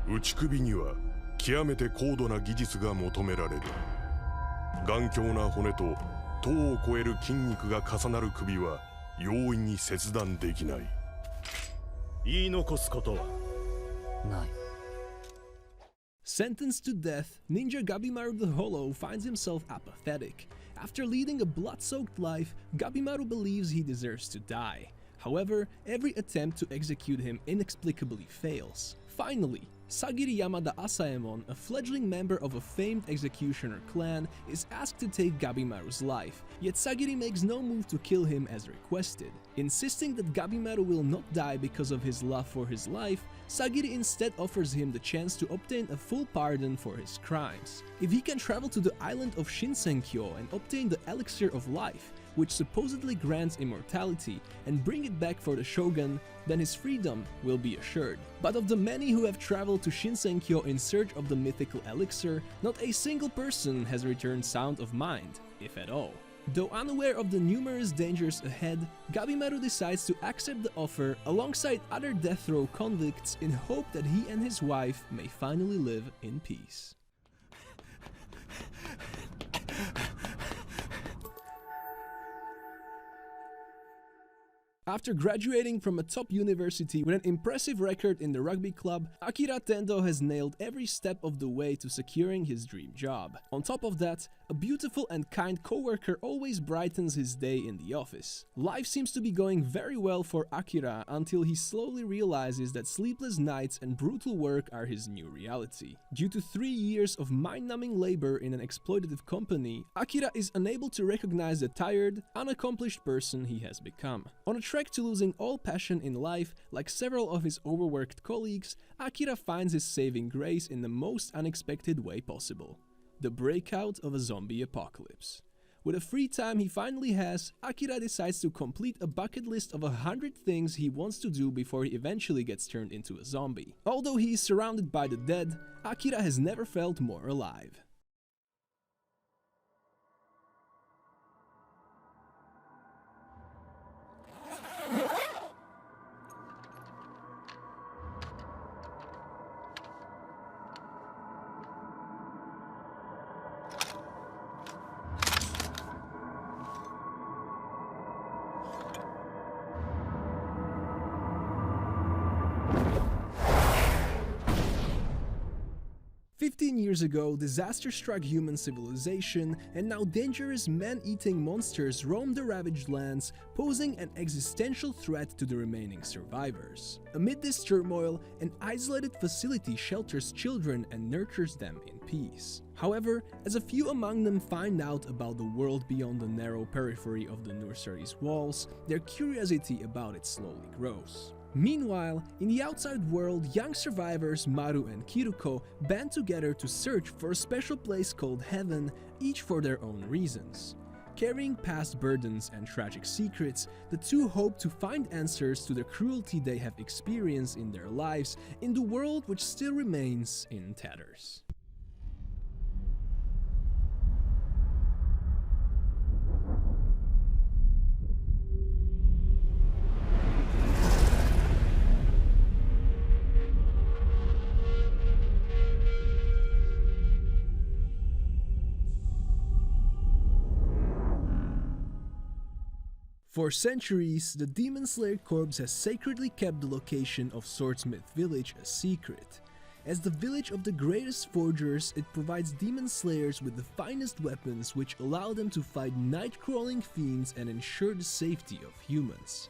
打ち首には極めて高度な技術が求められる。頑強な骨と塔を超える筋肉が重なる首は容易に切断できない。言い残すことはない。Sentenced to death, Ninja Gabimaru the Hollow finds himself apathetic. After leading a blood-soaked life, Gabimaru believes he deserves to die. However, every attempt to execute him inexplicably fails. Finally, Sagiri Yamada Asaemon, a fledgling member of a famed executioner clan, is asked to take Gabimaru's life, yet Sagiri makes no move to kill him as requested. Insisting that Gabimaru will not die because of his love for his life, Sagiri instead offers him the chance to obtain a full pardon for his crimes. If he can travel to the island of Shinsenkyo and obtain the Elixir of Life, which supposedly grants immortality, and bring it back for the Shogun, then his freedom will be assured. But of the many who have traveled to Shinsenkyo in search of the mythical elixir, not a single person has returned sound of mind, if at all. Though unaware of the numerous dangers ahead, Gabimaru decides to accept the offer alongside other death row convicts in hope that he and his wife may finally live in peace. After graduating from a top university with an impressive record in the rugby club, Akira Tendo has nailed every step of the way to securing his dream job. On top of that, a beautiful and kind coworker always brightens his day in the office. Life seems to be going very well for Akira until he slowly realizes that sleepless nights and brutal work are his new reality. Due to 3 years of mind-numbing labor in an exploitative company, Akira is unable to recognize the tired, unaccomplished person he has become. On a trek to losing all passion in life, like several of his overworked colleagues, Akira finds his saving grace in the most unexpected way possible: the breakout of a zombie apocalypse. With the free time he finally has, Akira decides to complete a bucket list of 100 things he wants to do before he eventually gets turned into a zombie. Although he is surrounded by the dead, Akira has never felt more alive. Years ago, disaster struck human civilization, and now dangerous man-eating monsters roam the ravaged lands, posing an existential threat to the remaining survivors. Amid this turmoil, an isolated facility shelters children and nurtures them in peace. However, as a few among them find out about the world beyond the narrow periphery of the nursery's walls, their curiosity about it slowly grows. Meanwhile, in the outside world, young survivors Maru and Kiruko band together to search for a special place called Heaven, each for their own reasons. Carrying past burdens and tragic secrets, the two hope to find answers to the cruelty they have experienced in their lives in the world which still remains in tatters. For centuries, the Demon Slayer Corps has sacredly kept the location of Swordsmith Village a secret. As the village of the greatest forgers, it provides Demon Slayers with the finest weapons which allow them to fight night-crawling fiends and ensure the safety of humans.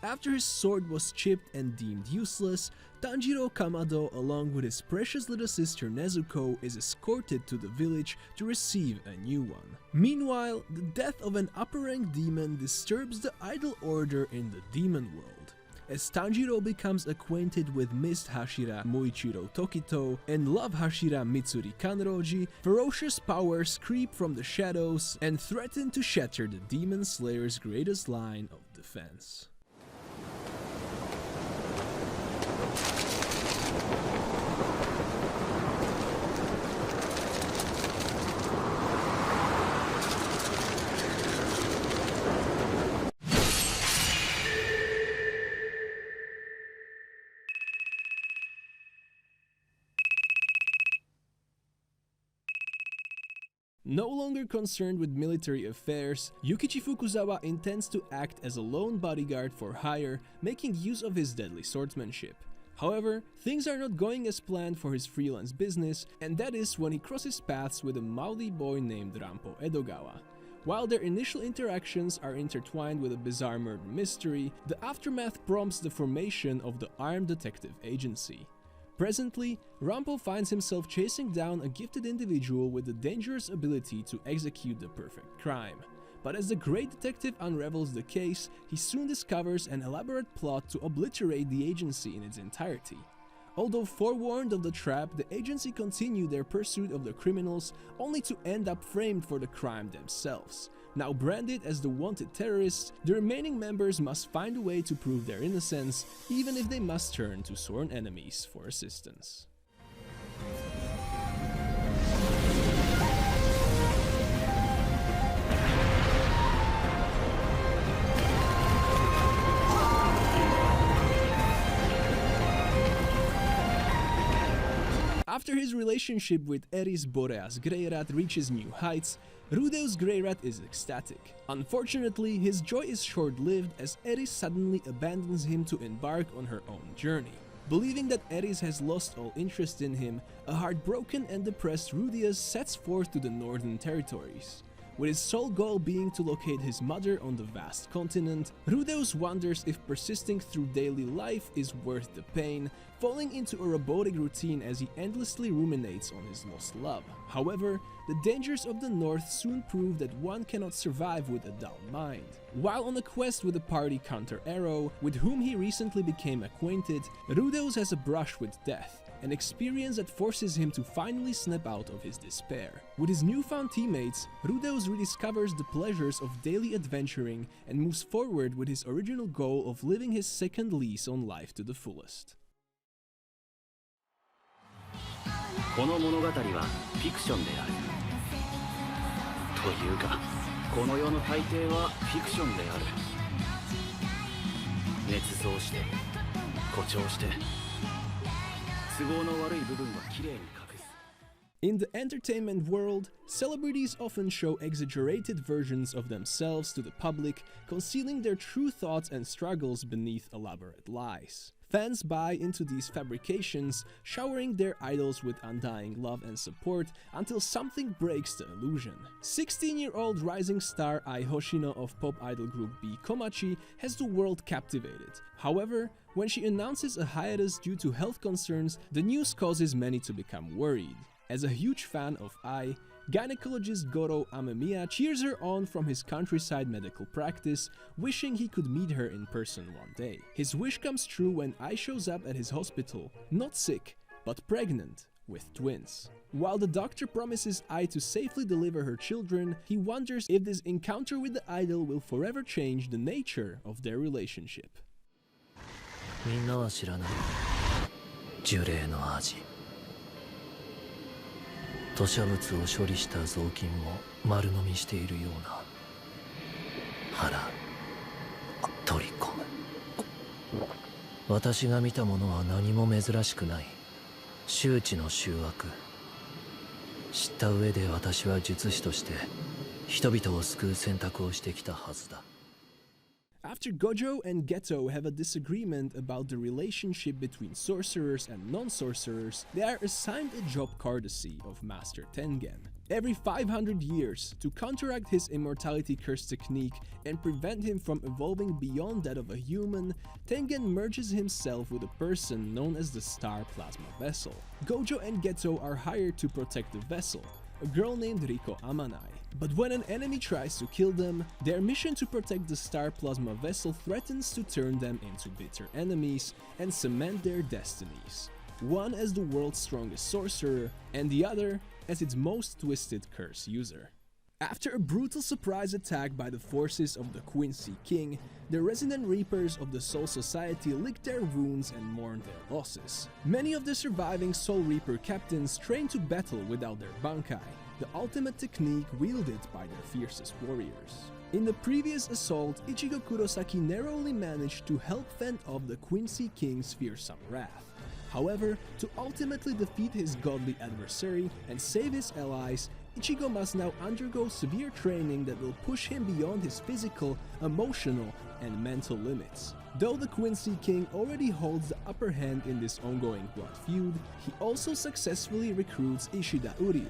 After his sword was chipped and deemed useless, Tanjiro Kamado, along with his precious little sister Nezuko, is escorted to the village to receive a new one. Meanwhile, the death of an upper-rank demon disturbs the idle order in the demon world. As Tanjiro becomes acquainted with Mist Hashira Muichiro Tokito and Love Hashira Mitsuri Kanroji, ferocious powers creep from the shadows and threaten to shatter the Demon Slayer's greatest line of defense. No longer concerned with military affairs, Yukichi Fukuzawa intends to act as a lone bodyguard for hire, making use of his deadly swordsmanship. However, things are not going as planned for his freelance business, and that is when he crosses paths with a Maori boy named Rampo Edogawa. While their initial interactions are intertwined with a bizarre murder mystery, the aftermath prompts the formation of the Armed Detective Agency. Presently, Rampo finds himself chasing down a gifted individual with the dangerous ability to execute the perfect crime. But as the great detective unravels the case, he soon discovers an elaborate plot to obliterate the agency in its entirety. Although forewarned of the trap, the agency continue their pursuit of the criminals, only to end up framed for the crime themselves. Now branded as the wanted terrorists, the remaining members must find a way to prove their innocence, even if they must turn to sworn enemies for assistance. After his relationship with Eris Boreas Greyrat reaches new heights, Rudeus Greyrat is ecstatic. Unfortunately, his joy is short-lived as Eris suddenly abandons him to embark on her own journey. Believing that Eris has lost all interest in him, a heartbroken and depressed Rudeus sets forth to the Northern Territories. With his sole goal being to locate his mother on the vast continent, Rudeus wonders if persisting through daily life is worth the pain, falling into a robotic routine as he endlessly ruminates on his lost love. However, the dangers of the North soon prove that one cannot survive with a dull mind. While on a quest with the party Counter Arrow, with whom he recently became acquainted, Rudeus has a brush with death, an experience that forces him to finally snap out of his despair. With his newfound teammates, Rudeus rediscovers the pleasures of daily adventuring and moves forward with his original goal of living his second lease on life to the fullest. この物語はフィクションである。というか、この世の大抵はフィクションである。捏造して、誇張して、都合の悪い部分はきれいに隠す。 In the entertainment world, celebrities often show exaggerated versions of themselves to the public, concealing their true thoughts and struggles beneath elaborate lies. Fans buy into these fabrications, showering their idols with undying love and support until something breaks the illusion. 16-year-old rising star Ai Hoshino of pop idol group B Komachi has the world captivated. However, when she announces a hiatus due to health concerns, the news causes many to become worried. As a huge fan of Ai, gynecologist Goro Amemiya cheers her on from his countryside medical practice, wishing he could meet her in person one day. His wish comes true when Ai shows up at his hospital, not sick, but pregnant, with twins. While the doctor promises Ai to safely deliver her children, he wonders if this encounter with the idol will forever change the nature of their relationship. みんなは知らない樹齢の味。吐砂物を処理した雑巾も丸飲みしているような。腹取り込む。私が見たものは何も珍しくない。周知の醜悪。知った上で私は術師として人々を救う選択をしてきたはずだ。 After Gojo and Geto have a disagreement about the relationship between sorcerers and non-sorcerers, they are assigned a job courtesy of Master Tengen. Every 500 years, to counteract his immortality curse technique and prevent him from evolving beyond that of a human, Tengen merges himself with a person known as the Star Plasma Vessel. Gojo and Geto are hired to protect the vessel, a girl named Riko Amanai. But when an enemy tries to kill them, their mission to protect the Star Plasma Vessel threatens to turn them into bitter enemies and cement their destinies. One as the world's strongest sorcerer, and the other as its most twisted curse user. After a brutal surprise attack by the forces of the Quincy King, the resident Reapers of the Soul Society lick their wounds and mourn their losses. Many of the surviving Soul Reaper captains train to battle without their Bankai, the ultimate technique wielded by their fiercest warriors. In the previous assault, Ichigo Kurosaki narrowly managed to help fend off the Quincy King's fearsome wrath. However, to ultimately defeat his godly adversary and save his allies, Ichigo must now undergo severe training that will push him beyond his physical, emotional, and mental limits. Though the Quincy King already holds the upper hand in this ongoing blood feud, he also successfully recruits Ishida Uryu,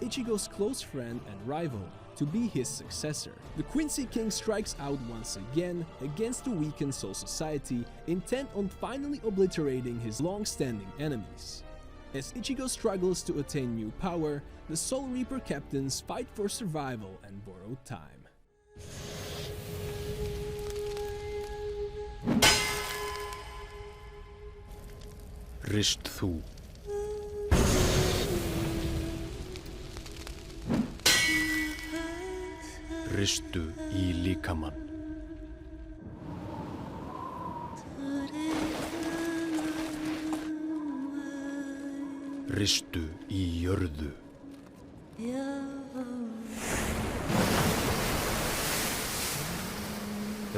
Ichigo's close friend and rival, to be his successor. The Quincy King strikes out once again against the weakened Soul Society, intent on finally obliterating his long-standing enemies. As Ichigo struggles to attain new power, the Soul Reaper captains fight for survival and borrowed time. Rist þú. Ristu í líkamann. Ristu í jörðu.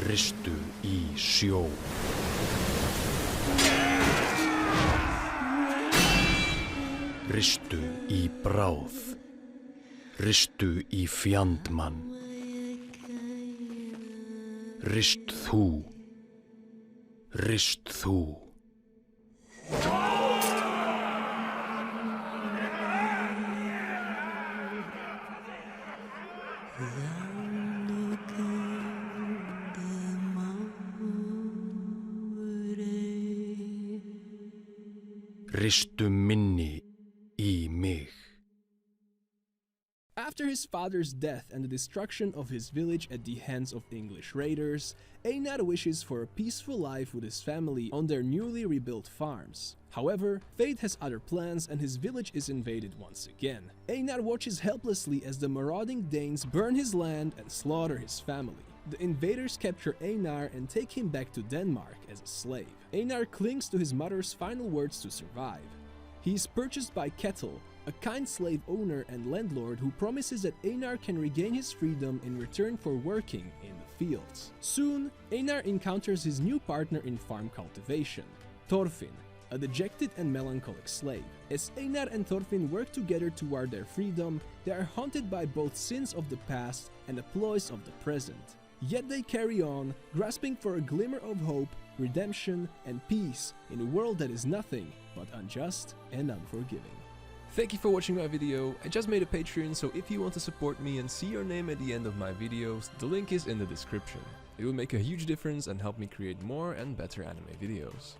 Ristu í sjó. Ristu í bráð. Ristu í fjandmann. Rist þú. Rist þú. Ristu minni í mig. After his father's death and the destruction of his village at the hands of English raiders, Einar wishes for a peaceful life with his family on their newly rebuilt farms. However, fate has other plans and his village is invaded once again. Einar watches helplessly as the marauding Danes burn his land and slaughter his family. The invaders capture Einar and take him back to Denmark as a slave. Einar clings to his mother's final words to survive. He is purchased by Kettle, a kind slave owner and landlord who promises that Einar can regain his freedom in return for working in the fields. Soon, Einar encounters his new partner in farm cultivation, Thorfinn, a dejected and melancholic slave. As Einar and Thorfinn work together toward their freedom, they are haunted by both sins of the past and the ploys of the present. Yet they carry on, grasping for a glimmer of hope, redemption, and peace in a world that is nothing but unjust and unforgiving. Thank you for watching my video. I just made a Patreon, so if you want to support me and see your name at the end of my videos, the link is in the description. It will make a huge difference and help me create more and better anime videos.